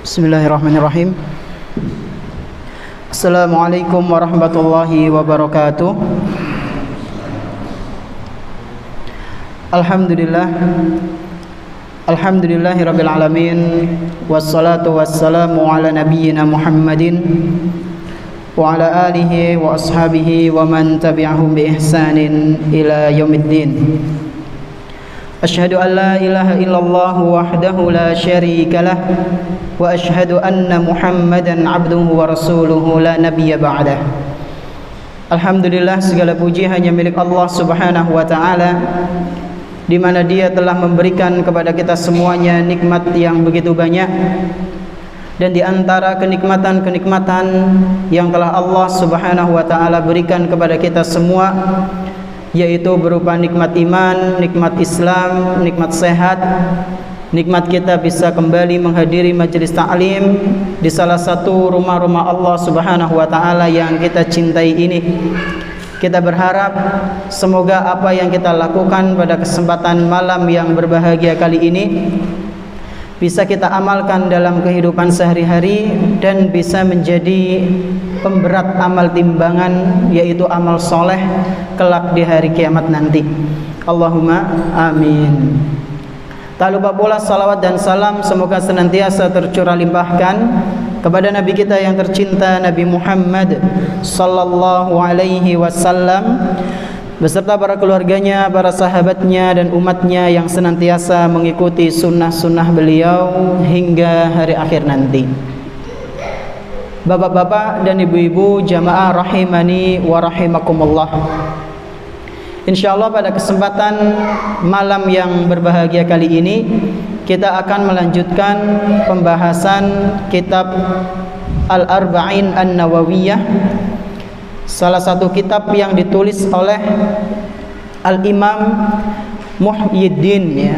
Bismillahirrahmanirrahim. Assalamualaikum warahmatullahi wabarakatuh. Alhamdulillahirabbil alamin, wassalatu wassalamu ala nabiyyina Muhammadin wa ala alihi wa ashabihi wa man tabi'ahum bi ihsanin ila yaumiddin. Asyhadu an la ilaha illallah wahdahu la syarika lah wa asyhadu anna Muhammadan abduhu wa rasuluhu la nabiyya ba'dah. Alhamdulillah, segala puji hanya milik Allah Subhanahu wa taala, di mana Dia telah memberikan kepada kita semuanya nikmat yang begitu banyak. Dan di antara kenikmatan-kenikmatan yang telah Allah Subhanahu wa taala berikan kepada kita semua, yaitu berupa nikmat iman, nikmat Islam, nikmat sehat, nikmat kita bisa kembali menghadiri majelis ta'lim di salah satu rumah-rumah Allah Subhanahu wa taala yang kita cintai ini. Kita berharap semoga apa yang kita lakukan pada kesempatan malam yang berbahagia kali ini bisa kita amalkan dalam kehidupan sehari-hari dan bisa menjadi pemberat amal timbangan, yaitu amal soleh kelak di hari kiamat nanti. Allahumma amin. Tak lupa pula salawat dan salam semoga senantiasa tercurah limpahkan kepada Nabi kita yang tercinta, Nabi Muhammad sallallahu alaihi wasallam, beserta para keluarganya, para sahabatnya dan umatnya yang senantiasa mengikuti sunnah-sunnah beliau hingga hari akhir nanti. Bapak-bapak dan ibu-ibu jamaah rahimani wa rahimakumullah, insyaallah pada kesempatan malam yang berbahagia kali ini kita akan melanjutkan pembahasan kitab Al-Arba'in An-Nawawiyah, salah satu kitab yang ditulis oleh Al-Imam Muhyiddin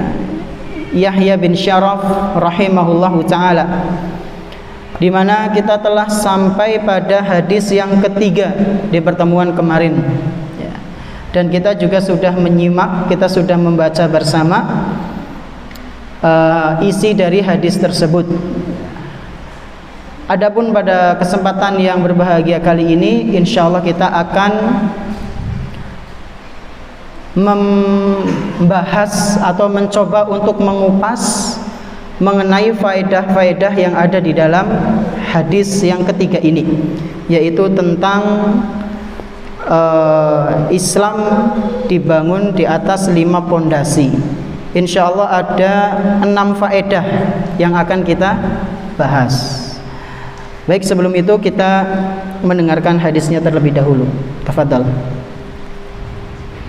Yahya bin Syaraf rahimahullahu ta'ala, di mana kita telah sampai pada hadis yang ketiga di pertemuan kemarin, dan kita juga sudah menyimak, kita sudah membaca bersama isi dari hadis tersebut. Adapun pada kesempatan yang berbahagia kali ini, insyaallah kita akan membahas atau mencoba untuk mengupas mengenai faedah-faedah yang ada di dalam hadis yang ketiga ini, yaitu tentang Islam dibangun di atas 5 pondasi. Insyaallah ada 6 faedah yang akan kita bahas. Baik, sebelum itu kita mendengarkan hadisnya terlebih dahulu. Tafadhal.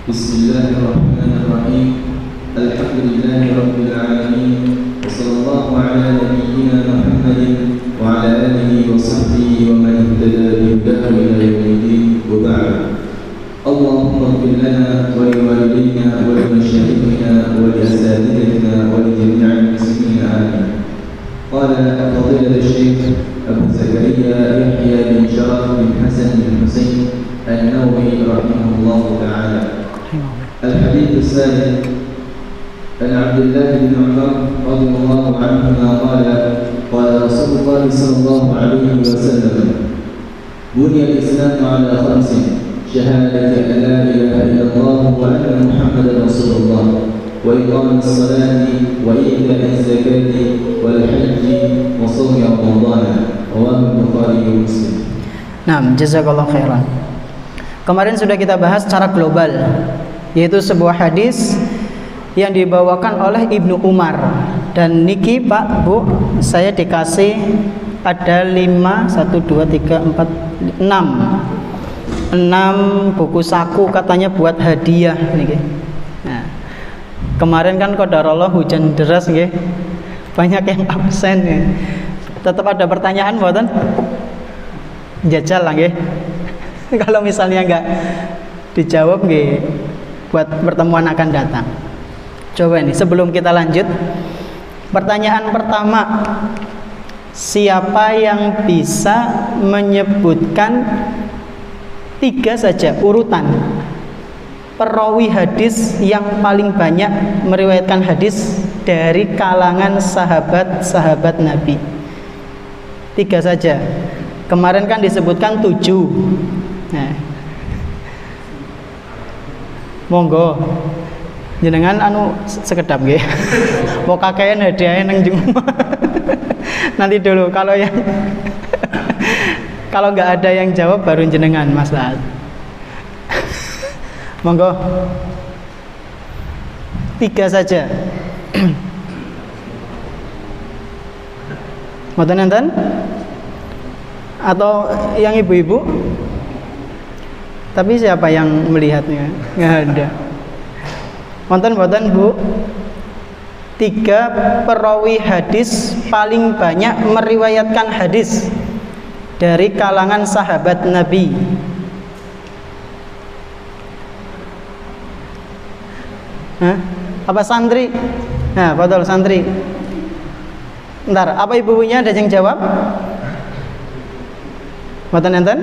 Bismillahirrahmanirrahim. Alhamdulillahirabbil alamin. Wassallallahu ala nabiyyina Muhammadin wa ala alihi wa sahbihi wa man ihtada bi hudahu ila yaumiddin. Wa ba'd. Allahumma ighfir lana wa li walidayna wa li mashayikhina wa li asatidatina wa li jami'il muslimin. Amin. Qala fadilat asy-syaikh Abu Zakaria Yahya bin Syaraf bin Hasan bin Husain An-Nawawi rahimahullahu ta'ala. Al-hadits ats-tsalits an Abdullah bin Umar radhiyallahu anhuma qala qala Rasulullah sallallahu alaihi wasallam bunya al-Islam ala khamsin syahadati an la ilaha illallah wa anna Muhammadar Rasulullah wa iqamis salati wa ita'iz zakati wal hajji wa shaumi Ramadan. Rawahu Bukhari wa Muslim. Naam, jazakallahu khairan. Kemarin sudah kita bahas secara global, yaitu sebuah hadis yang dibawakan oleh Ibnu Umar. Dan niki Pak Bu, saya dikasih ada 5 1 2 3 4 6 buku saku, katanya buat hadiah niki. Nah, kemarin kan qadarullah hujan deras nggih. Banyak yang absen ya. Tetap ada pertanyaan mboten? Jajal lah nggih. Kalau misalnya enggak dijawab nggih, buat pertemuan akan datang. Coba ini sebelum kita lanjut, pertanyaan pertama, siapa yang bisa menyebutkan 3 saja urutan perawi hadis yang paling banyak meriwayatkan hadis dari kalangan sahabat-sahabat Nabi? 3 saja. Kemarin kan disebutkan 7. Nah, monggo jenengan anu sekedap nggih. Mau kakean hadiah nang Jumat. Nanti dulu kalau yang kalau nggak ada yang jawab baru jenengan Mas Lahat. Monggo. 3 saja. Mboten enten? Atau yang ibu-ibu? Tapi siapa yang melihatnya? Nggak ada. Mboten Bu. 3 perawi hadis paling banyak meriwayatkan hadis dari kalangan sahabat Nabi. Hah? Apa santri? Nah, betul santri. Ntar, apa ibu-ibunya ada yang jawab? Mboten enten?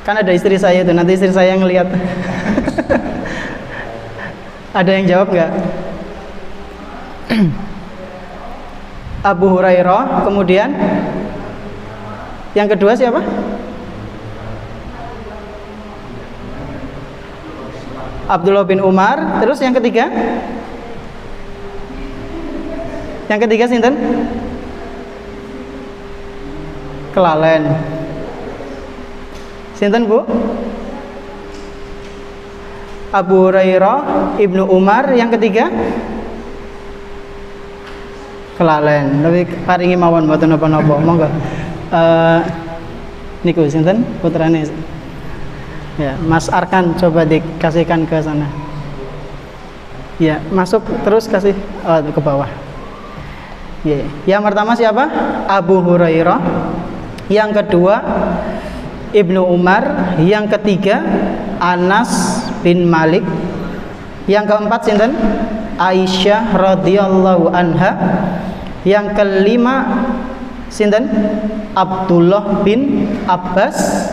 Kan ada istri saya itu, nanti istri saya ngelihat. Ada yang jawab nggak? Abu Hurairah, kemudian yang kedua siapa? Abdullah bin Umar. Terus yang ketiga? Yang ketiga sinten? Kelalen. Sinten Bu? Abu Hurairah, Ibnu Umar. Yang ketiga? Kelalen. Tapi paringi mawon mboten napa-napa. Monggo. Niku sinten? Putrane. Ya, Mas Arkan coba dikasihkan ke sana. Ya, masuk terus kasih ke bawah. Ya. Yang pertama siapa? Abu Hurairah. Yang kedua Ibnu Umar. Yang ketiga Anas bin Malik. Yang keempat sinten? Aisyah radhiyallahu anha. Yang kelima sinten? Abdullah bin Abbas.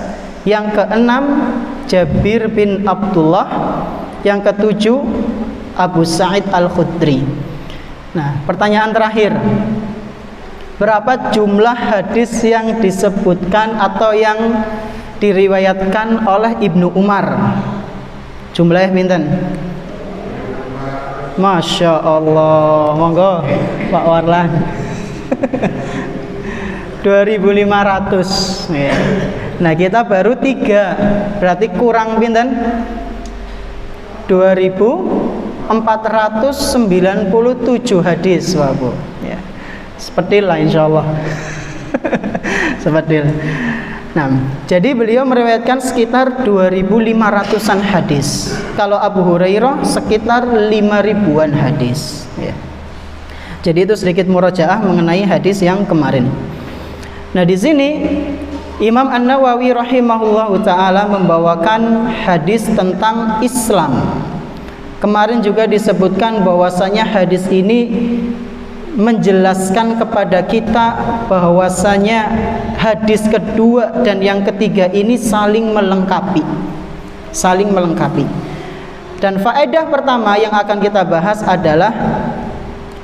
Yang keenam Jabir bin Abdullah. Yang ketujuh Abu Sa'id Al-Khudri. Nah, pertanyaan terakhir, berapa jumlah hadis yang disebutkan atau yang diriwayatkan oleh Ibnu Umar? Jumlahnya pinten? Masya Allah. Monggo Pak Warlan. 2.500 ya. Nah, kita baru 3, berarti kurang pinten? 2.497 hadis, Bu. Ya. Seperti lah insyaallah. Seperti. Nah, jadi beliau meriwayatkan sekitar 2.500-an hadis. Kalau Abu Hurairah sekitar 5.000-an hadis, ya. Jadi itu sedikit murojaah mengenai hadis yang kemarin. Nah, di sini Imam An-Nawawi rahimahullahu ta'ala membawakan hadis tentang Islam. Kemarin juga disebutkan bahwasanya hadis ini menjelaskan kepada kita bahwasanya hadis kedua dan yang ketiga ini saling melengkapi. Saling melengkapi. Dan faedah pertama yang akan kita bahas adalah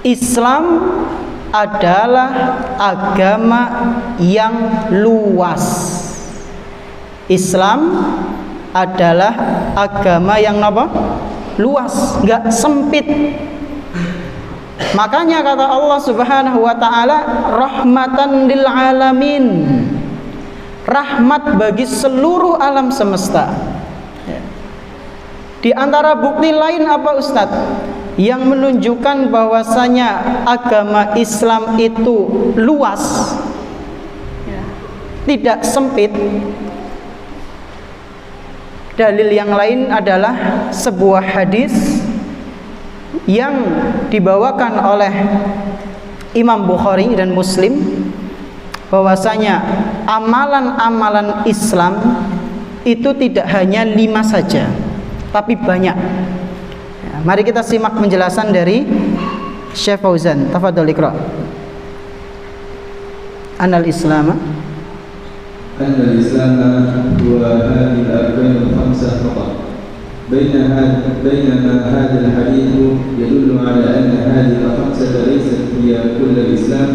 Islam adalah agama yang luas. Islam adalah agama yang apa? Luas, enggak sempit. Makanya kata Allah Subhanahu wa taala, rahmatan lil alamin. Rahmat bagi seluruh alam semesta. Di antara bukti lain apa Ustadz? Yang menunjukkan bahwasanya agama Islam itu luas, tidak sempit. Dalil yang lain adalah sebuah hadis yang dibawakan oleh Imam Bukhari dan Muslim, bahwasanya amalan-amalan Islam itu tidak hanya 5 saja, tapi banyak. Mari kita simak penjelasan dari Syekh Fauzan. Tafadhol Iqra. Anal Islam huwa hadhihi al-arkan al-khamsah faqat. بينما هذا الحديث يدل على أن هذه الخمسة ليست هي كل الإسلام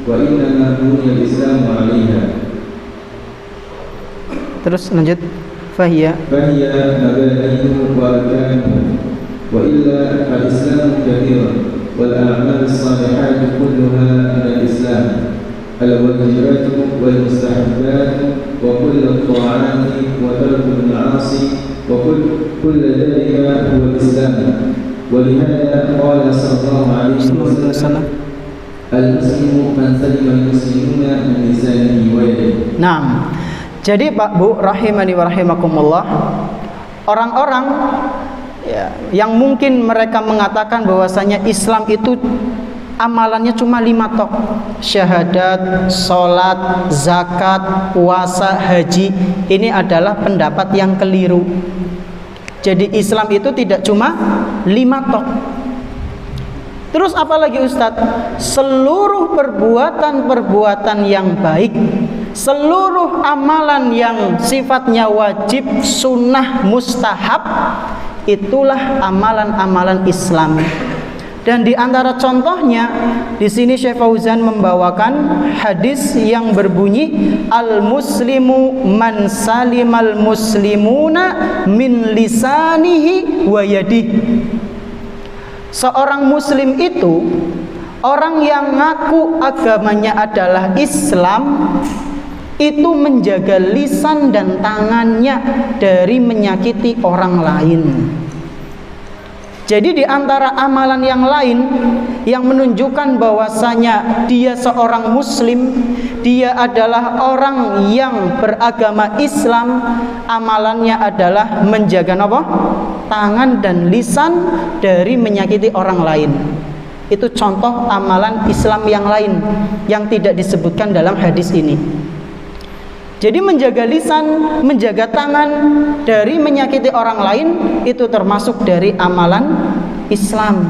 وإنما بني الإسلام عليها. Terus lanjut. فهي مبانيه وأركانه وإلا الإسلام كثيرا والأعمال الصالحات كلها من الإسلام الواجبات والمستحبات وكل الطاعات وترك المعاصي وكل ذلك هو الإسلام. ولهذا قال صلى الله عليه وسلم المسلم من سلم المسلمون من لسانه ويده. Nah, jadi Pak Bu rahimani wa rahimakumullah, orang-orang ya, yang mungkin mereka mengatakan bahwasanya Islam itu amalannya cuma 5 tok, syahadat, sholat, zakat, puasa, haji. Ini adalah pendapat yang keliru. Jadi Islam itu tidak cuma 5 tok. Terus apalagi Ustadz? Seluruh perbuatan-perbuatan yang baik, seluruh amalan yang sifatnya wajib, sunnah, mustahab, itulah amalan-amalan Islam. Dan di antara contohnya di sini Syekh Fauzan membawakan hadis yang berbunyi al-muslimu man salimal muslimuna min lisanihi wa yadihi. Seorang muslim itu orang yang ngaku agamanya adalah Islam, itu menjaga lisan dan tangannya dari menyakiti orang lain. Jadi di antara amalan yang lain yang menunjukkan bahwasanya dia seorang muslim, dia adalah orang yang beragama Islam, amalannya adalah menjaga apa? Tangan dan lisan dari menyakiti orang lain. Itu contoh amalan Islam yang lain yang tidak disebutkan dalam hadis ini. Jadi menjaga lisan, menjaga tangan dari menyakiti orang lain, itu termasuk dari amalan Islam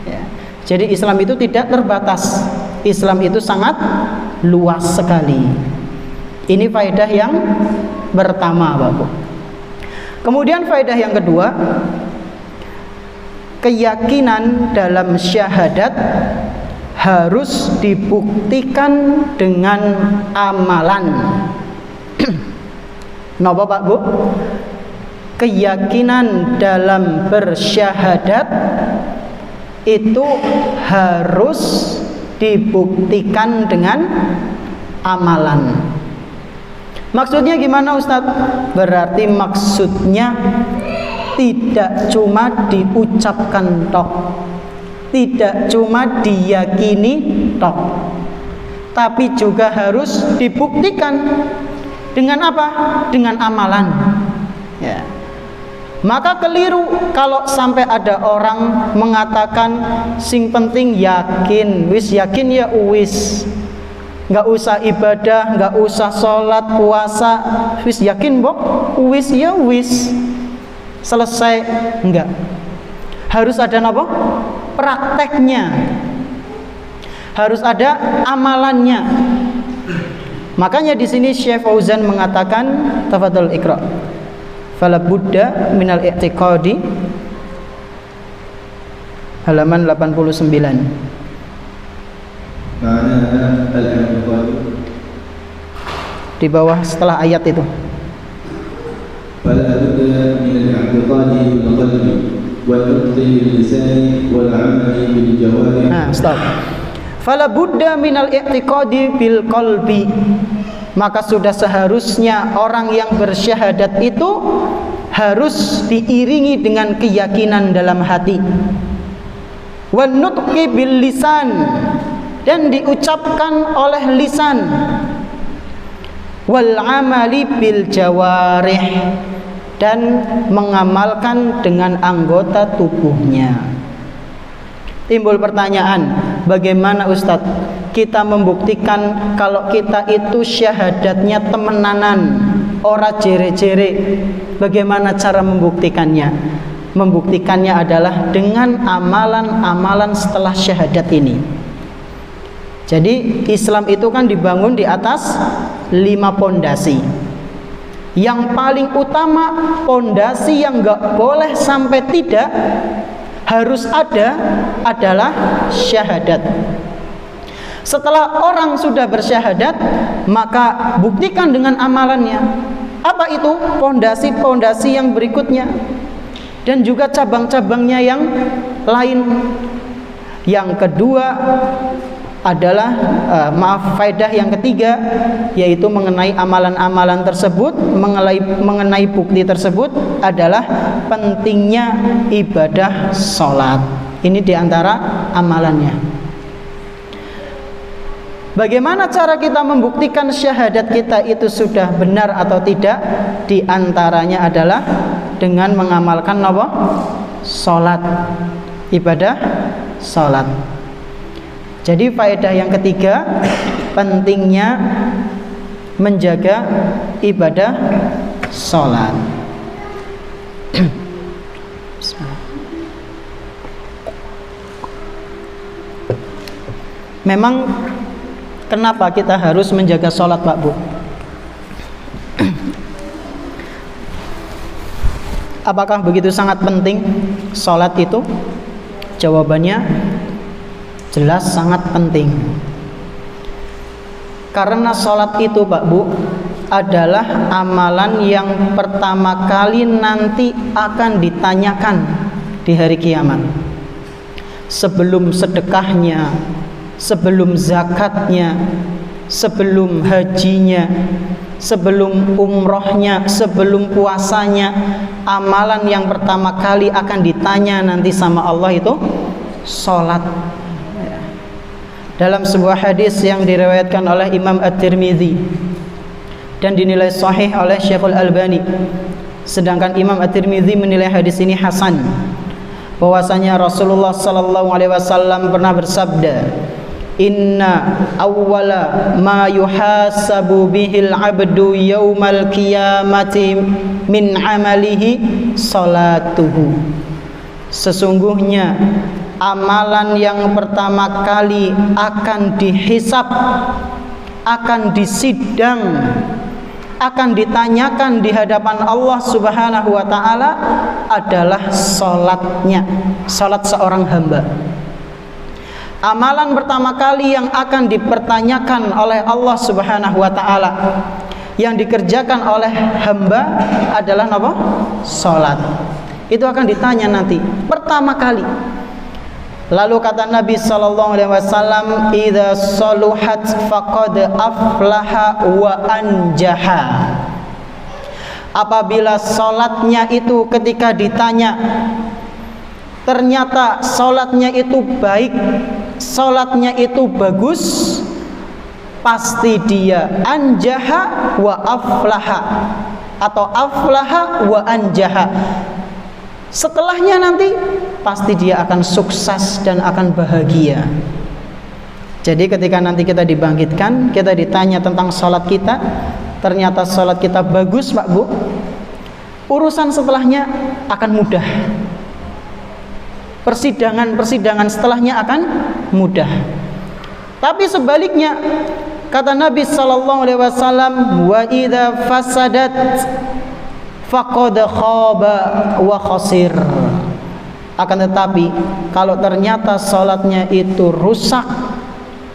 ya. Jadi Islam itu tidak terbatas, Islam itu sangat luas sekali. Ini faedah yang pertama Bapak. Kemudian faedah yang kedua, keyakinan dalam syahadat harus dibuktikan dengan amalan. Napa Pak Bu? Keyakinan dalam bersyahadat itu harus dibuktikan dengan amalan. Maksudnya gimana Ustadz? Berarti maksudnya tidak cuma diucapkan tok, tidak cuma diyakini tok, tapi juga harus dibuktikan. Dengan apa? Dengan amalan ya. Maka keliru kalau sampai ada orang mengatakan sing penting yakin, wis yakin ya wis, nggak usah ibadah, nggak usah sholat, puasa, wis yakin bok, wis ya wis, selesai. Enggak, harus ada apa? Prakteknya, harus ada amalannya. Makanya di sini Syekh Fauzan mengatakan, tafadhol iqra. Fala budda minal i'tiqadi, halaman 89. Ma'ana al-i'tiqad. Di bawah setelah ayat itu. Fala budda minal i'tiqadi bil qalbi wal nutqi bil lisani wal 'amali bil jawarih. Nah, stop. Fala budda minal i'tiqadi bil qalbi. Maka sudah seharusnya orang yang bersyahadat itu harus diiringi dengan keyakinan dalam hati. Wan nutqi bil lisan, dan diucapkan oleh lisan. Wal amali bil jawarih, dan mengamalkan dengan anggota tubuhnya. Timbul pertanyaan, bagaimana Ustadz kita membuktikan kalau kita itu syahadatnya temenanan, ora jere-jere? Bagaimana cara membuktikannya? Membuktikannya adalah dengan amalan-amalan setelah syahadat ini. Jadi Islam itu kan dibangun di atas 5 pondasi. Yang paling utama, pondasi yang nggak boleh sampai tidak harus ada adalah syahadat. Setelah orang sudah bersyahadat, maka buktikan dengan amalannya. Apa itu? Pondasi-pondasi yang berikutnya dan juga cabang-cabangnya yang lain. Yang kedua adalah faedah yang ketiga, yaitu mengenai amalan-amalan tersebut, mengenai bukti tersebut adalah pentingnya ibadah sholat. Ini diantara amalannya. Bagaimana cara kita membuktikan syahadat kita itu sudah benar atau tidak? Di antaranya adalah dengan mengamalkan apa? Sholat, ibadah sholat. Jadi faedah yang ketiga, pentingnya menjaga ibadah sholat. Memang kenapa kita harus menjaga sholat, Pak Bu? Apakah begitu sangat penting sholat itu? Jawabannya jelas sangat penting. Karena sholat itu, Pak Bu, adalah amalan yang pertama kali nanti akan ditanyakan di hari kiamat. Sebelum sedekahnya, sebelum zakatnya, sebelum hajinya, sebelum umrohnya, sebelum puasanya, amalan yang pertama kali akan ditanya nanti sama Allah itu sholat. Dalam sebuah hadis yang diriwayatkan oleh Imam At-Tirmidzi dan dinilai sahih oleh Syekhul Albani, sedangkan Imam At-Tirmidzi menilai hadis ini hasan, bahwasanya Rasulullah sallallahu alaihi wasallam pernah bersabda, "Inna awwala ma yuhasabu bihil 'abdu yaumal qiyamati min 'amalihi salatuhu." Sesungguhnya amalan yang pertama kali akan dihisab, akan disidang, akan ditanyakan di hadapan Allah Subhanahu wa taala adalah salatnya, salat seorang hamba. Amalan pertama kali yang akan dipertanyakan oleh Allah Subhanahu wa taala yang dikerjakan oleh hamba adalah apa? Salat. Itu akan ditanya nanti pertama kali. Lalu kata Nabi sallallahu alaihi wasallam, "Idza saluhat faqad aflaha wa anjaha." Apabila salatnya itu ketika ditanya ternyata salatnya itu baik, salatnya itu bagus, pasti dia anjaha wa aflaha atau aflaha wa anjaha. Setelahnya nanti pasti dia akan sukses dan akan bahagia. Jadi ketika nanti kita dibangkitkan, kita ditanya tentang sholat kita, ternyata sholat kita bagus, Pak Bu, urusan setelahnya akan mudah. Persidangan setelahnya akan mudah. Tapi sebaliknya, kata Nabi sallallahu alaihi wasallam, "Wa idza fasadat faqad khaba wa khasir." Akan tetapi kalau ternyata salatnya itu rusak,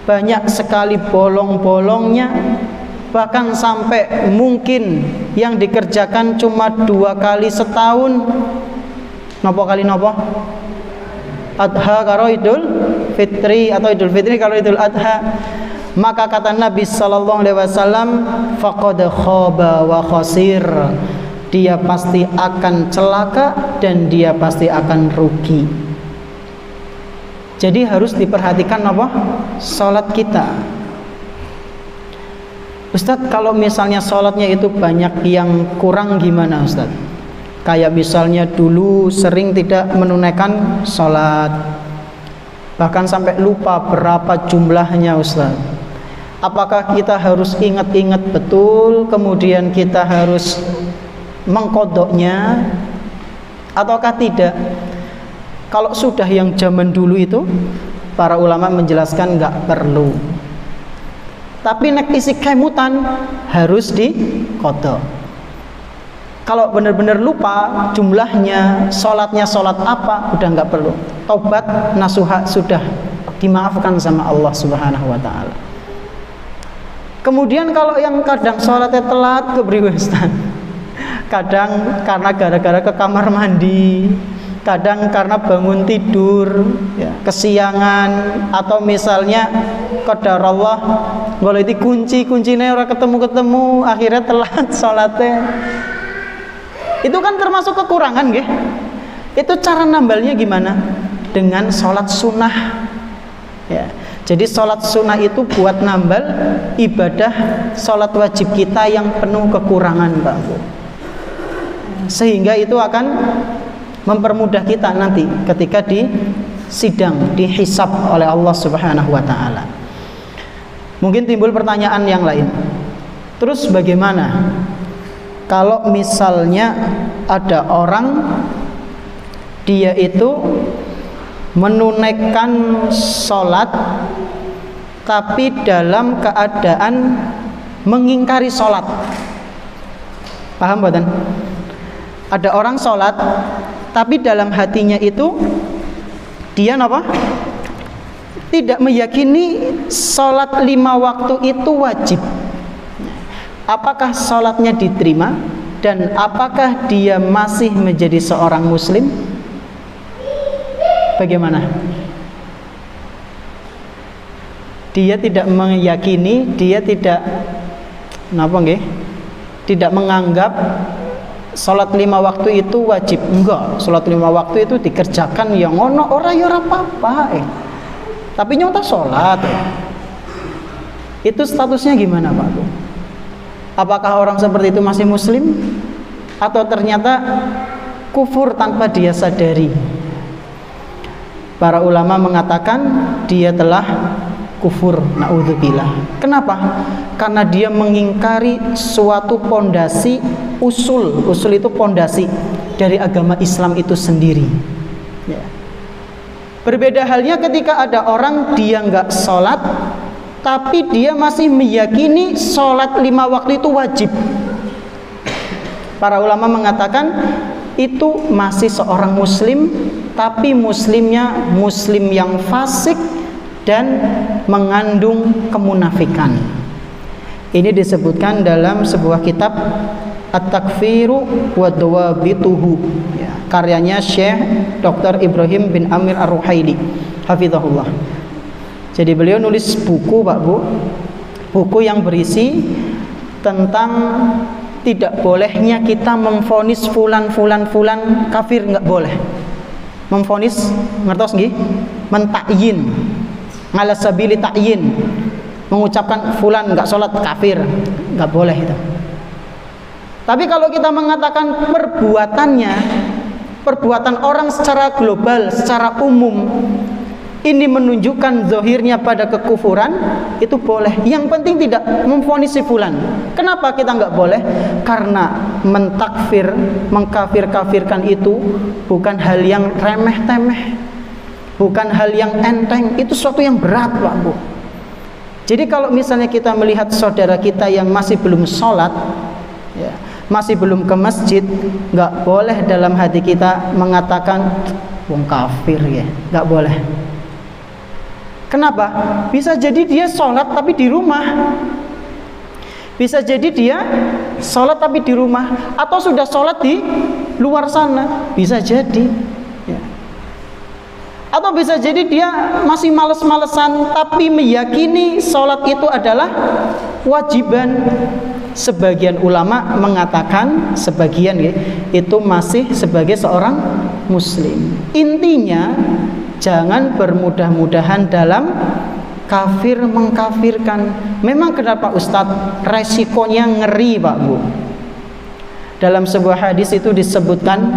banyak sekali bolong-bolongnya, bahkan sampai mungkin yang dikerjakan cuma 2 kali setahun, nopo kali nopo? Adha karo Idul Fitri, atau Idul Fitri kalau Idul Adha, maka kata Nabi sallallahu alaihi wasallam, faqad khaba wa khasir. Dia pasti akan celaka dan dia pasti akan rugi. Jadi harus diperhatikan apa? Salat kita. Ustadz, kalau misalnya salatnya itu banyak yang kurang gimana Ustadz? Kayak misalnya dulu sering tidak menunaikan salat, bahkan sampai lupa berapa jumlahnya Ustadz. Apakah kita harus ingat-ingat betul, kemudian kita harus mengkodoknya ataukah tidak? Kalau sudah yang zaman dulu itu, para ulama menjelaskan nggak perlu. Tapi nek isi kemutan harus dikodok. Kalau benar-benar lupa jumlahnya, sholatnya sholat apa, udah nggak perlu. Taubat nasuha sudah dimaafkan sama Allah Subhanahu wa taala. Kemudian kalau yang kadang sholatnya telat kebriwestan, kadang karena gara-gara ke kamar mandi, kadang karena bangun tidur ya, kesiangan, atau misalnya qadarullah goleti kuncinya ora ketemu akhirnya telat sholatnya. Itu kan termasuk kekurangan nggih. Itu cara nambalnya gimana? Dengan sholat sunnah ya. Jadi sholat sunnah itu buat nambal ibadah sholat wajib kita yang penuh kekurangan, Pak Bu. Sehingga itu akan mempermudah kita nanti ketika di sidang, dihisab oleh Allah Subhanahu wa taala. Mungkin timbul pertanyaan yang lain. Terus bagaimana kalau misalnya ada orang dia itu menunaikan sholat tapi dalam keadaan mengingkari sholat? Paham buatan? Ada orang sholat tapi dalam hatinya itu dia apa? Tidak meyakini sholat 5 waktu itu wajib. Apakah sholatnya diterima? Dan apakah dia masih menjadi seorang muslim? Bagaimana? Dia tidak meyakini, dia tidak tidak menganggap sholat 5 waktu itu wajib. Enggak, sholat 5 waktu itu dikerjakan yang ono ora ya ora apa-apa tapi nyata sholat itu statusnya gimana, Pak? Apakah orang seperti itu masih muslim atau ternyata kufur tanpa dia sadari? Para ulama mengatakan dia telah kufur, naudzubillah. Kenapa? Karena dia mengingkari suatu pondasi usul itu pondasi dari agama Islam itu sendiri ya. Berbeda halnya ketika ada orang dia nggak sholat tapi dia masih meyakini sholat 5 waktu itu wajib. Para ulama mengatakan itu masih seorang muslim, tapi muslimnya muslim yang fasik dan mengandung kemunafikan. Ini disebutkan dalam sebuah kitab At-Takfiru wa Dawabituhu ya, karyanya Syekh Dr. Ibrahim bin Amir Ar-Ruhaili hafizahullah. Jadi beliau nulis buku, Pak Bu, buku yang berisi tentang tidak bolehnya kita memvonis fulan kafir, nggak boleh. Memvonis, ngertos nggih? Mentakyin, ala sabili takyin, mengucapkan fulan nggak sholat kafir, nggak boleh itu. Tapi kalau kita mengatakan perbuatan orang secara global, secara umum, ini menunjukkan zahirnya pada kekufuran, itu boleh. Yang penting tidak memvonis si fulan. Kenapa kita nggak boleh? Karena mentakfir, mengkafir-kafirkan itu bukan hal yang remeh-temeh, bukan hal yang enteng, itu sesuatu yang berat, Pak Bu. Jadi kalau misalnya kita melihat saudara kita yang masih belum sholat ya, masih belum ke masjid, nggak boleh dalam hati kita mengatakan wong kafir ya, nggak boleh. Kenapa? Bisa jadi dia sholat tapi di rumah, bisa jadi dia sholat tapi di rumah, atau sudah sholat di luar sana, bisa jadi ya. Atau bisa jadi dia masih males-malesan tapi meyakini sholat itu adalah wajiban. Sebagian ulama mengatakan, sebagian ya, itu masih sebagai seorang muslim. Intinya jangan bermudah-mudahan dalam kafir mengkafirkan. Memang kenapa Ustadz? Resikonya ngeri, Pak Bu. Dalam sebuah hadis itu disebutkan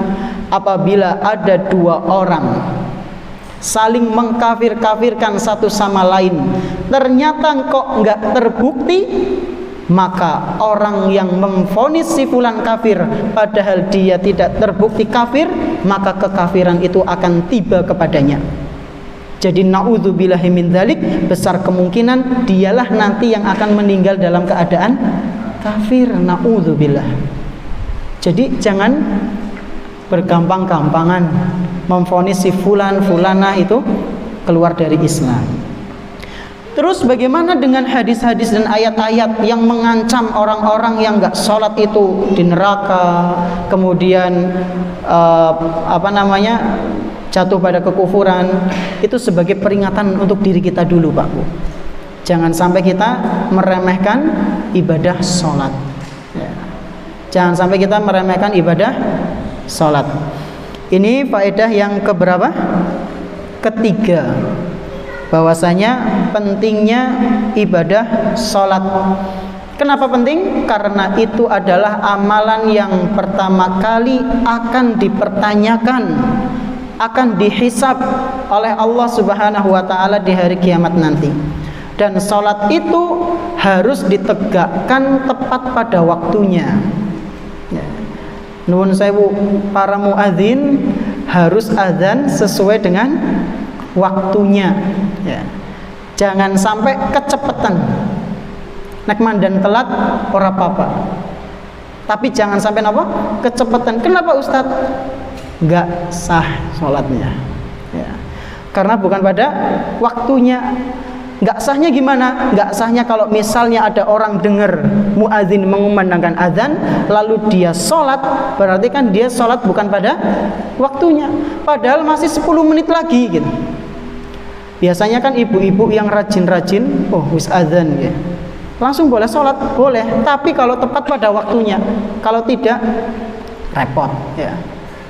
apabila ada 2 orang saling mengkafir-kafirkan satu sama lain, ternyata kok nggak terbukti, maka orang yang memvonis si fulan kafir padahal dia tidak terbukti kafir, maka kekafiran itu akan tiba kepadanya. Jadi naudzubillahi min dzalik, besar kemungkinan dialah nanti yang akan meninggal dalam keadaan kafir, naudzubillah. Jadi jangan bergampang-gampangan memvonis si fulanah itu keluar dari Islam. Terus bagaimana dengan hadis-hadis dan ayat-ayat yang mengancam orang-orang yang nggak sholat itu di neraka, kemudian jatuh pada kekufuran? Itu sebagai peringatan untuk diri kita dulu, Pak Bu. Jangan sampai kita meremehkan ibadah sholat. Ya. Jangan sampai kita meremehkan ibadah sholat. Ini faedah yang keberapa? Ketiga, bahwasanya pentingnya ibadah sholat. Kenapa penting? Karena itu adalah amalan yang pertama kali akan dipertanyakan, akan dihisab oleh Allah Subhanahu wa ta'ala di hari kiamat nanti. Dan sholat itu harus ditegakkan tepat pada waktunya. Nuwun sewu, para muadzin harus azan sesuai dengan waktunya. Ya. Jangan sampai kecepatan. Nek mandan telat ora apa-apa. Tapi jangan sampai apa? Kecepatan. Kenapa Ustaz? Enggak sah sholatnya. Ya. Karena bukan pada waktunya. Enggak sahnya gimana? Enggak sahnya kalau misalnya ada orang dengar muadzin mengumandangkan azan lalu dia sholat, berarti kan dia sholat bukan pada waktunya. Padahal masih 10 menit lagi gitu. Biasanya kan ibu-ibu yang rajin-rajin, oh wis azan ya, langsung boleh sholat, boleh. Tapi kalau tepat pada waktunya, kalau tidak repot ya,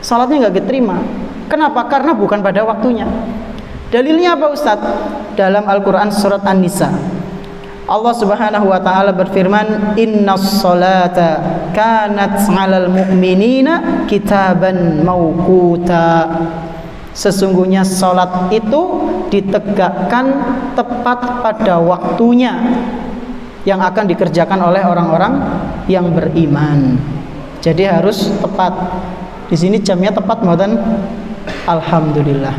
sholatnya nggak diterima. Kenapa? Karena bukan pada waktunya. Dalilnya apa Ustaz? Dalam Al-Quran surat An-Nisa, Allah Subhanahu wa ta'ala berfirman, innas salata kanat 'alal mu'minina kitaban mauquta. Sesungguhnya salat itu ditegakkan tepat pada waktunya yang akan dikerjakan oleh orang-orang yang beriman. Jadi harus tepat. Di sini jamnya tepat mboten? Alhamdulillah.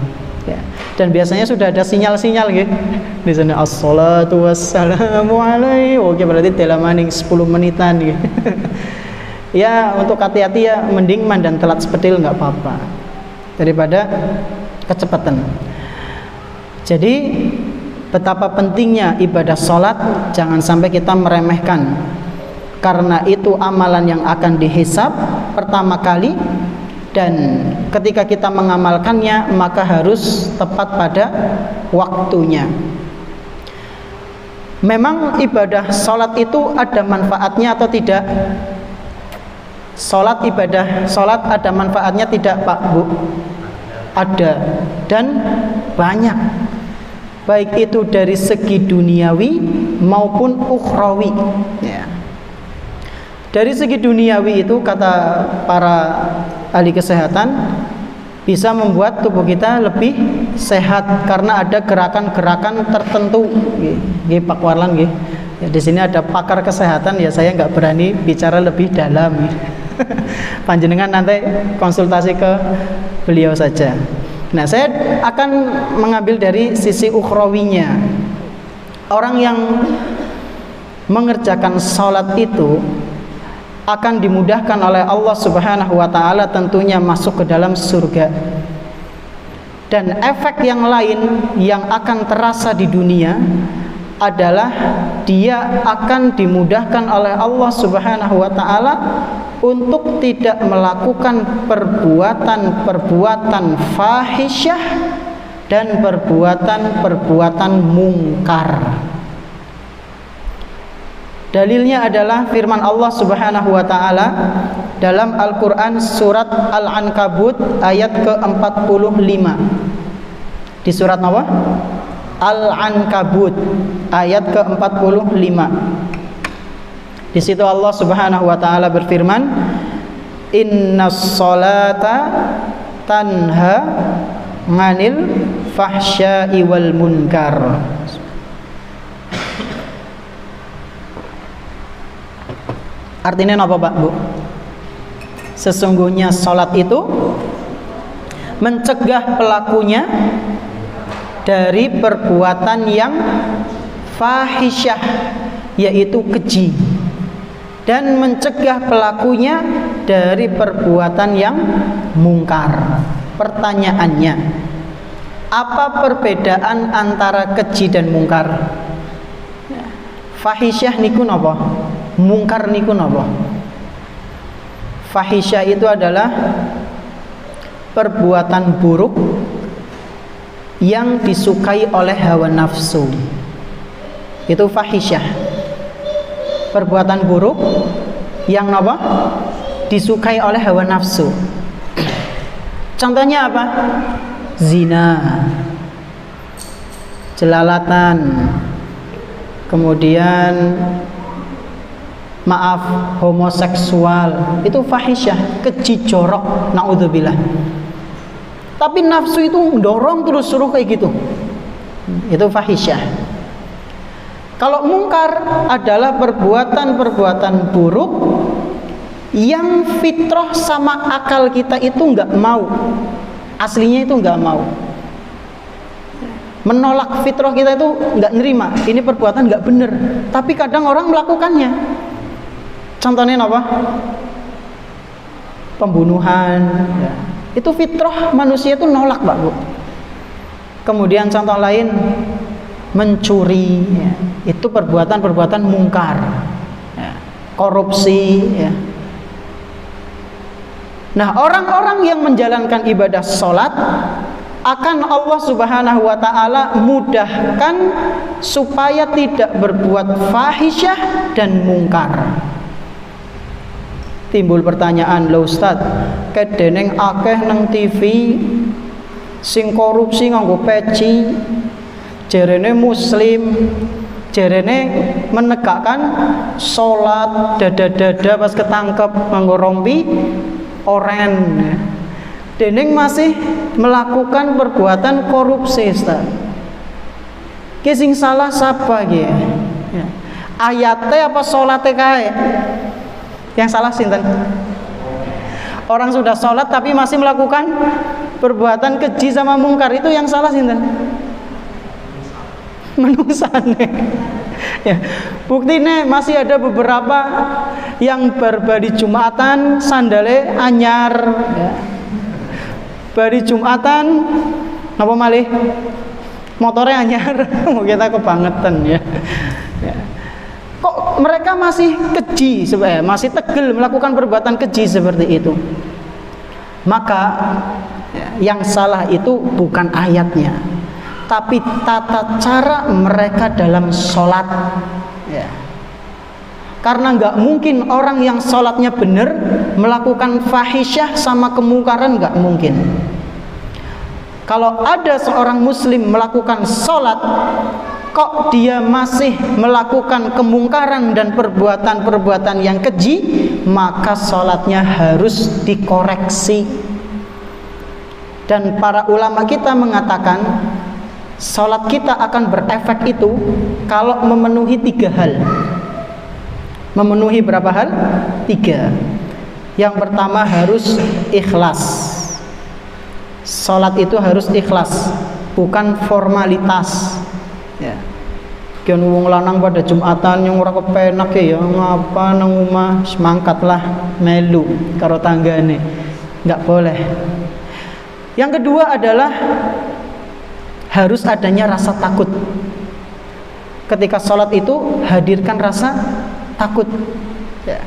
Ya. Dan biasanya sudah ada sinyal-sinyal gitu. Di sana as-salatu wassalamu alaihi. Oke, berarti dalam maning 10 menitan gitu. Ya, untuk hati-hati ya, mending mandan telat sepetil nggak apa-apa daripada kecepatan. Jadi betapa pentingnya ibadah sholat, jangan sampai kita meremehkan. Karena itu amalan yang akan dihisab pertama kali, dan ketika kita mengamalkannya maka harus tepat pada waktunya. Memang ibadah sholat itu ada manfaatnya atau tidak? Ibadah sholat ada manfaatnya tidak Pak Bu? Ada, dan banyak. Baik itu dari segi duniawi maupun ukhrawi ya. Dari segi duniawi itu kata para ahli kesehatan bisa membuat tubuh kita lebih sehat karena ada gerakan-gerakan tertentu. Nggih Pak Warlan nggih. Ya, di sini ada pakar kesehatan ya, saya nggak berani bicara lebih dalam. Panjenengan nanti konsultasi ke beliau saja. Nah, saya akan mengambil dari sisi ukhrawinya. Orang yang mengerjakan sholat itu akan dimudahkan oleh Allah Subhanahu wa ta'ala tentunya masuk ke dalam surga. Dan efek yang lain yang akan terasa di dunia adalah dia akan dimudahkan oleh Allah Subhanahu wa ta'ala untuk tidak melakukan perbuatan-perbuatan fahisyah dan perbuatan-perbuatan mungkar. Dalilnya adalah firman Allah Subhanahu wa ta'ala dalam Al-Quran surat Al-Ankabut ayat ke-45. Di surat apa? Al-Ankabut ayat ke-45. Di situ Allah Subhanahu wa ta'ala berfirman, innas salata tanha 'anil fahsya'i wal munkar. Artinya apa Pak Bu? Sesungguhnya salat itu mencegah pelakunya dari perbuatan yang fahisyah, yaitu keji, dan mencegah pelakunya dari perbuatan yang mungkar. Pertanyaannya, apa perbedaan antara keji dan mungkar? Fahisyah niku napa? Mungkar niku napa? Fahisyah itu adalah perbuatan buruk yang disukai oleh hawa nafsu. Itu fahisyah. Perbuatan buruk yang apa? Disukai oleh hawa nafsu. Contohnya apa? Zina, jelalatan, kemudian maaf, homoseksual. Itu fahisyah, keji jorok, naudzubillah. Tapi nafsu itu dorong terus suruh kayak gitu. Itu fahisyah. Kalau mungkar adalah perbuatan-perbuatan buruk yang fitrah sama akal kita itu nggak mau. Aslinya itu nggak mau. Menolak fitrah kita itu nggak nerima. Ini perbuatan nggak bener. Tapi kadang orang melakukannya. Contohnya apa? Pembunuhan. Ya. Itu fitrah manusia itu nolak, Pak Bu. Kemudian contoh lain, mencuri. Ya. Itu perbuatan-perbuatan mungkar. Ya. Korupsi. Ya. Nah, orang-orang yang menjalankan ibadah sholat akan Allah Subhanahu wa ta'ala mudahkan supaya tidak berbuat fahisyah dan mungkar. Timbul pertanyaan, lho Ustaz, kedeneng akeh nang TV sing korupsi nganggo peci, jerene muslim, jerene menegakkan sholat, dada-dada pas ketangkep nganggo rompi oren, deneng masih melakukan perbuatan korupsi, Ustaz. Ki sing salah sapa ki? Ya. Ayate apa salate kae? Yang salah sinten? Orang sudah sholat tapi masih melakukan perbuatan keji sama mungkar, itu yang salah sinten? Menungsane. Ya, buktinya masih ada beberapa yang berbadi Jumatan sandale anyar, ya. Bari Jumatan napa malih motornya anyar. Kita kebangetan ya. Ya. Kok mereka masih keji sebenarnya, masih tegel melakukan perbuatan keji seperti itu? Maka ya, yang salah itu bukan ayatnya, tapi tata cara mereka dalam sholat, ya. Karena nggak mungkin orang yang sholatnya benar melakukan fahisyah sama kemungkaran, nggak mungkin. Kalau ada seorang muslim melakukan sholat kok dia masih melakukan kemungkaran dan perbuatan-perbuatan yang keji, maka sholatnya harus dikoreksi. Dan para ulama kita mengatakan sholat kita akan berefek itu kalau memenuhi 3 hal. Memenuhi berapa hal? 3. Yang pertama harus ikhlas. Sholat itu harus ikhlas, bukan formalitas. Ya. Kian wong lanang pada Jumatan yang ora kepenak ya ngapa nang omah semangkatlah melu karo tanggane. Enggak boleh. Yang kedua adalah harus adanya rasa takut. Ketika sholat itu hadirkan rasa takut. Ya.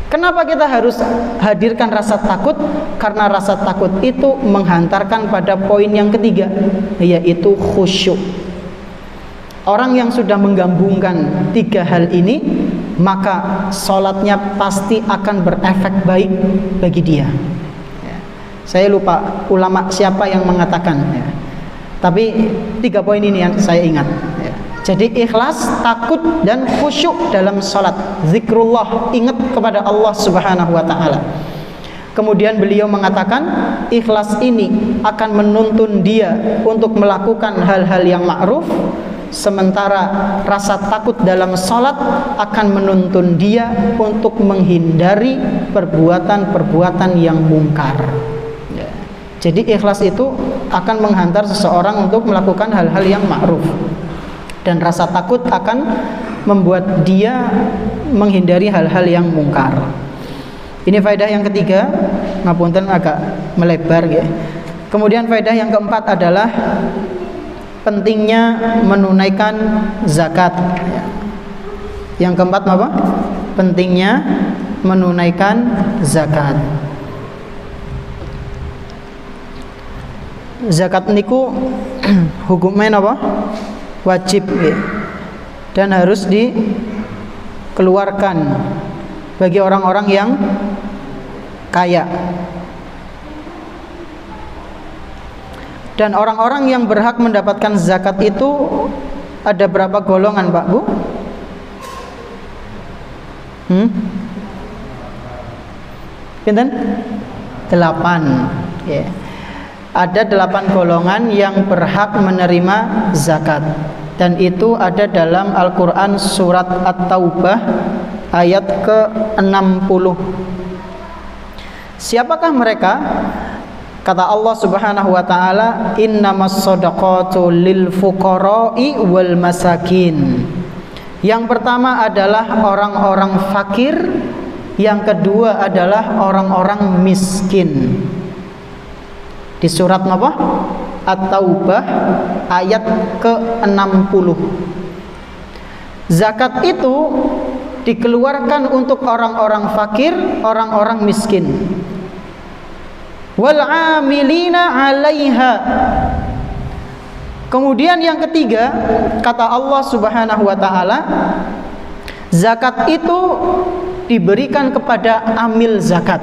Kenapa kita harus hadirkan rasa takut? Karena rasa takut itu menghantarkan pada poin yang ketiga, yaitu khusyuk. Orang yang sudah menggabungkan 3 hal ini, maka sholatnya pasti akan berefek baik bagi dia. Ya. Saya lupa ulama siapa yang mengatakan, ya. Tapi 3 poin ini yang saya ingat. Ya. Jadi ikhlas, takut, dan khusyuk dalam sholat. Zikrullah, ingat kepada Allah Subhanahu wa ta'ala. Kemudian beliau mengatakan ikhlas ini akan menuntun dia untuk melakukan hal-hal yang ma'ruf, sementara rasa takut dalam sholat akan menuntun dia untuk menghindari perbuatan-perbuatan yang mungkar. Ya. Jadi ikhlas itu akan menghantar seseorang untuk melakukan hal-hal yang ma'ruf, dan rasa takut akan membuat dia menghindari hal-hal yang mungkar. Ini faedah yang ketiga, ngapunten agak melebar ya. Kemudian faedah yang keempat adalah pentingnya menunaikan zakat. Yang keempat apa? Pentingnya menunaikan zakat. Zakat niku hukumnya apa? Wajib ya. Dan harus dikeluarkan bagi orang-orang yang kaya. Dan orang-orang yang berhak mendapatkan zakat itu ada berapa golongan, Pak, Bu? Pinten? 8. Ya. Ada 8 golongan yang berhak menerima zakat. Dan itu ada dalam Al-Quran surat At-Taubah ayat ke-60. Siapakah mereka? Kata Allah Subhanahu wa taala, innamas shadaqatu lil fuqara'i wal masakin. Yang pertama adalah orang-orang fakir, yang kedua adalah orang-orang miskin. Di surat apa? At-Taubah ayat ke-60. Zakat itu dikeluarkan untuk orang-orang fakir, orang-orang miskin. Wal 'amilina 'alaiha. Kemudian yang ketiga, kata Allah Subhanahu wa taala, zakat itu diberikan kepada amil zakat.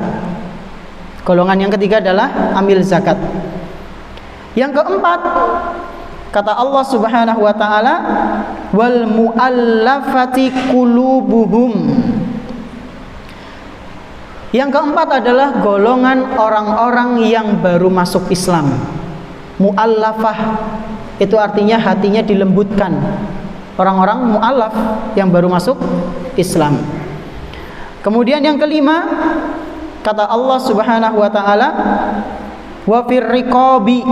Golongan yang ketiga adalah amil zakat. Yang keempat, kata Allah Subhanahu wa taala, wal muallafati qulubuhum. Yang keempat adalah golongan orang-orang yang baru masuk Islam. Mu'allafah itu artinya hatinya dilembutkan. Orang-orang mu'allaf yang baru masuk Islam. Kemudian yang kelima, kata Allah Subhanahu wa taala, wa fir riqabi,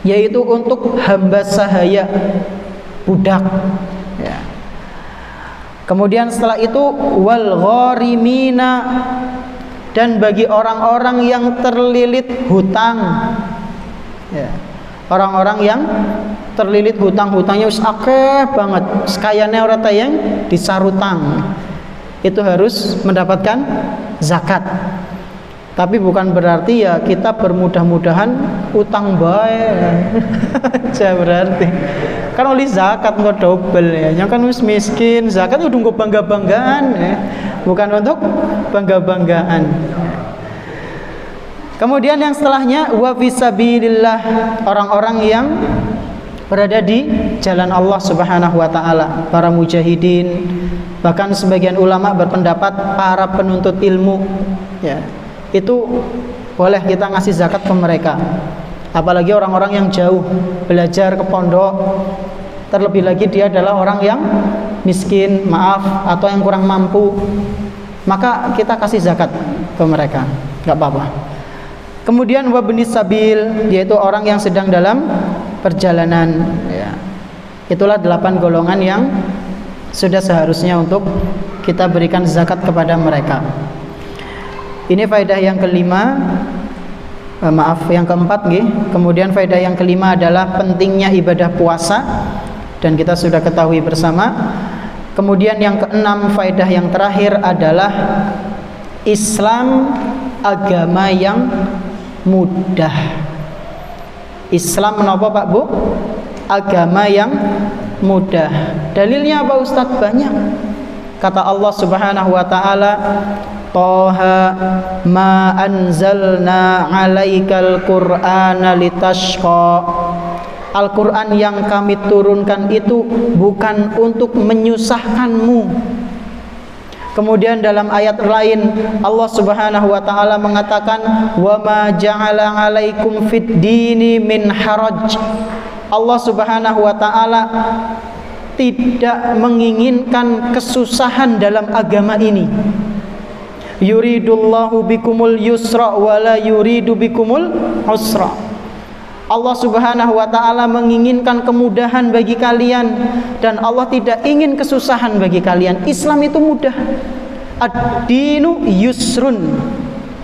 yaitu untuk hamba sahaya, budak ya. Kemudian setelah itu wal gharimina, dan bagi orang-orang yang terlilit hutang ya. Orang-orang yang terlilit hutang-hutangnya wis akeh banget, sekayane ora tayang disarutang, itu harus mendapatkan zakat. Tapi bukan berarti ya kita bermudah-mudahan utang bae aja berarti. Kan oleh zakat nggak double ya. Yang kan wis miskin, zakat udah nggak bangga-banggaan ya. Bukan untuk bangga-banggaan. Kemudian yang setelahnya wa fisabilillah, orang-orang yang berada di jalan Allah Subhanahu wa taala, para mujahidin, bahkan sebagian ulama berpendapat para penuntut ilmu ya. Itu boleh kita ngasih zakat ke mereka. Apalagi orang-orang yang jauh belajar ke pondok, terlebih lagi dia adalah orang yang miskin, maaf, atau yang kurang mampu, maka kita kasih zakat ke mereka, nggak apa-apa. Kemudian wabnis sabil, yaitu orang yang sedang dalam perjalanan ya. Itulah 8 golongan yang sudah seharusnya untuk kita berikan zakat kepada mereka. Ini faedah yang kelima, yang keempat nggih. Kemudian faedah yang kelima adalah pentingnya ibadah puasa, dan kita sudah ketahui bersama. Kemudian yang keenam, faedah yang terakhir adalah Islam agama yang mudah. Islam menapa Pak Bu? Agama yang mudah. Dalilnya apa Ustadz? Banyak. Kata Allah Subhanahu wa taala, Toha ma anzalna alaikal qur'ana litashqa. Al-Quran yang kami turunkan itu bukan untuk menyusahkanmu. Kemudian dalam ayat lain Allah Subhanahu wa taala mengatakan, wa ma ja'ala 'alaikum fid dini min haraj. Allah Subhanahu wa taala tidak menginginkan kesusahan dalam agama ini. Yuridullahu bikumul yusra wa la yuridu bikumul usra. Allah Subhanahu wa taala menginginkan kemudahan bagi kalian, dan Allah tidak ingin kesusahan bagi kalian. Islam itu mudah. ad-dinu yusrun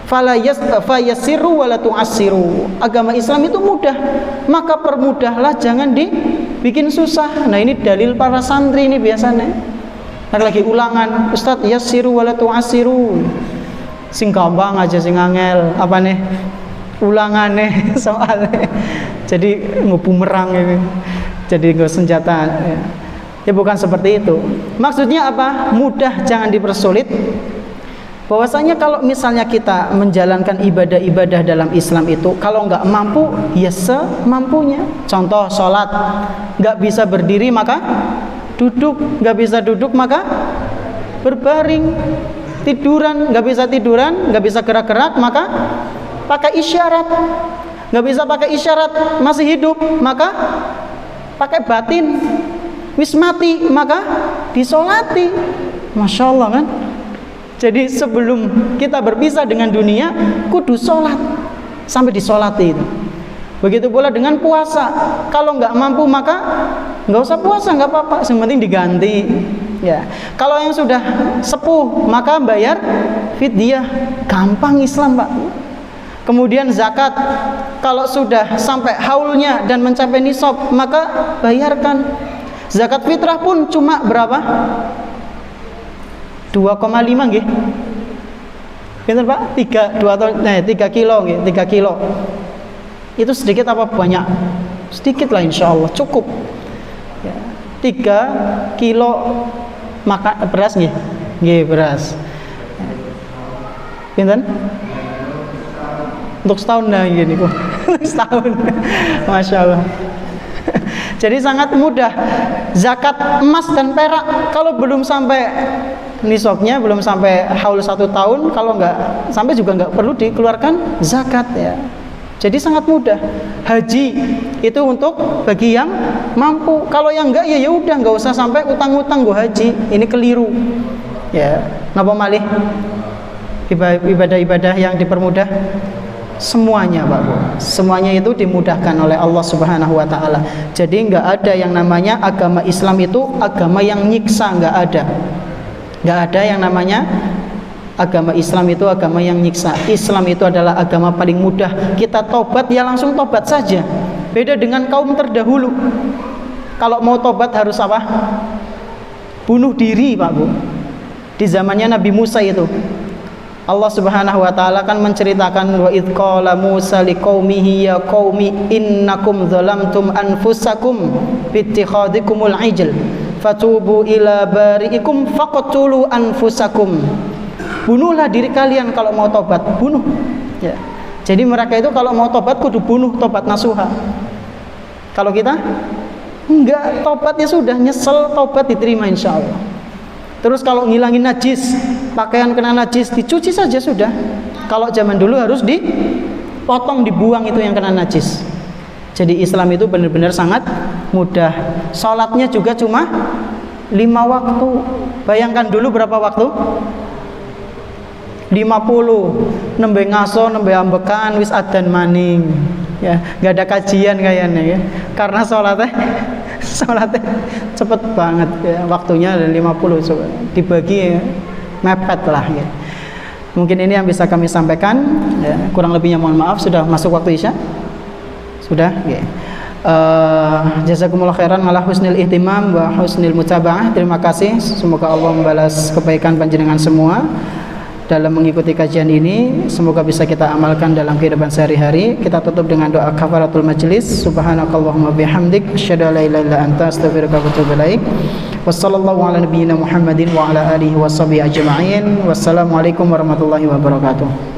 fayassiru wala tu'assiru. Agama Islam itu mudah, maka permudahlah, jangan dibikin susah. Nah, ini dalil para santri ini biasanya. Lagi ulangan, Ustaz, yassiru wala tu'assiru. Sing gampang aja sing angel, apa nih? Ulangane soalnya. Jadi ngebumerang ini. Jadi nggak senjata. Ya bukan seperti itu. Maksudnya apa? Mudah, jangan dipersulit. Bahwasanya kalau misalnya kita menjalankan ibadah-ibadah dalam Islam itu, kalau nggak mampu, ya semampunya. Contoh sholat, nggak bisa berdiri maka duduk, nggak bisa duduk maka berbaring. Tiduran, nggak bisa tiduran, nggak bisa gerak-gerak maka pakai isyarat. Nggak bisa pakai isyarat, masih hidup maka pakai batin. Wis mati maka disolati. Masya Allah kan. Jadi sebelum kita berpisah dengan dunia, kudu sholat sampai disolati itu. Begitu pula dengan puasa. Kalau nggak mampu maka nggak usah puasa, nggak apa-apa. Yang penting diganti. Ya. Kalau yang sudah sepuh maka bayar fidyah. Gampang Islam, Pak. Kemudian zakat. Kalau sudah sampai haulnya dan mencapai nisab maka bayarkan. Zakat fitrah pun cuma berapa? 2,5 nggih. Bener Pak? 3 kilo nggih, 3 kilo. Itu sedikit apa banyak? Sedikit lah insyaallah, cukup. Ya, 3 kilo makan beras nggih. Nggih, beras. Pinten? Untuk setahun nah gini kok. Setahun. Masya Allah. Jadi sangat mudah. Zakat emas dan perak kalau belum sampai nisabnya, belum sampai haul 1 tahun, kalau nggak sampai juga nggak perlu dikeluarkan zakat ya. Jadi sangat mudah. Haji itu untuk bagi yang mampu. Kalau yang enggak ya udah, nggak usah sampai utang-utang go haji. Ini keliru. Ya, napa malih? Ibadah-ibadah yang dipermudah semuanya, Pak Bu. Semuanya itu dimudahkan oleh Allah Subhanahu wa taala. Jadi enggak ada yang namanya agama Islam itu agama yang nyiksa, enggak ada. Enggak ada yang namanya agama Islam itu agama yang nyiksa. Islam itu adalah agama paling mudah. Kita tobat ya langsung tobat saja. Beda dengan kaum terdahulu. Kalau mau tobat harus apa? Bunuh diri, Pak Bu. Di zamannya Nabi Musa itu Allah Subhanahu wa taala kan menceritakan wa id qala Musa liqaumihi ya qaumi innakum zalamtum anfusakum bittikhadikumul ijl fatubu ila bari'ikum faqtulu anfusakum. Bunuhlah diri kalian kalau mau tobat, bunuh. Ya. Jadi mereka itu kalau mau tobat kudu bunuh, tobat nasuha. Kalau kita enggak, tobat ya sudah, nyesel tobat diterima insyaallah. Terus kalau ngilangin najis, pakaian kena najis, dicuci saja sudah. Kalau zaman dulu harus dipotong, dibuang itu yang kena najis. Jadi Islam itu benar-benar sangat mudah. Sholatnya juga cuma 5 waktu. Bayangkan dulu berapa waktu? 50. Nembe ngaso, nembe ambekan, wis adzan maning. Ya, nggak ada kajian kayaknya ya. Karena sholatnya cepet banget ya, waktunya ada 50 coba dibagi ya, mepet lah ya. Mungkin ini yang bisa kami sampaikan ya, kurang lebihnya mohon maaf. Sudah masuk waktu Isya? Sudah ya. Jazakumullah khairan ala husnil ihtimam wa husnil mutaba'ah. Terima kasih, semoga Allah membalas kebaikan panjenengan semua dalam mengikuti kajian ini. Semoga bisa kita amalkan dalam kehidupan sehari-hari. Kita tutup dengan doa kafaratul majlis. Subhanakallahumma bihamdik asyhadu an la ilaha illa anta astaghfiruka wa atubu ilaik. Wassallallahu ala nabiyyina Muhammadin wa ala alihi washabihi ajma'in. Wassalamualaikum warahmatullahi wabarakatuh.